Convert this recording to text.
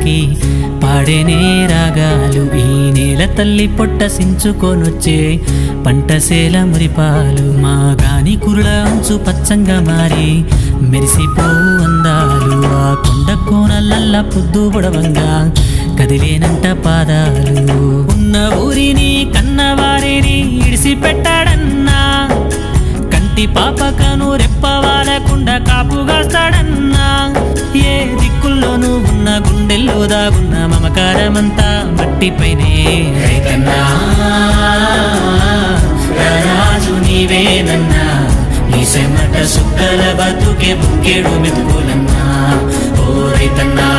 పలికి పాడేనే రాగాలు. ఈ నేల తల్లి పొట్ట సించుకొనొచ్చే పంటసేల మురిపాలు. మా గాని కురుల అంచు పచ్చంగా మారి మెరిసిపోవు అందాలు. ఆ కొండ కోనలల్ల పొద్దు పొడవంగా కదిలేనంట పాదాలు. ఉన్న ఊరిని కన్నవారిని ఇడిసిపెట్టాడన్నా, కంటి పాపకను రెప్పవాలకుండా కాపుగాస్తాడన్నా. ఏ దిక్కుల్లోనూ ఉన్న గుండెల్లో దాగున్న మమకారమంతా మట్టిపైనే. రైతన్నా రాజు నీవేనన్నా, నీ సెమట సుక్కల బతుకే బుక్కేడు మెతుకులన్నా. ఓ రైతన్నా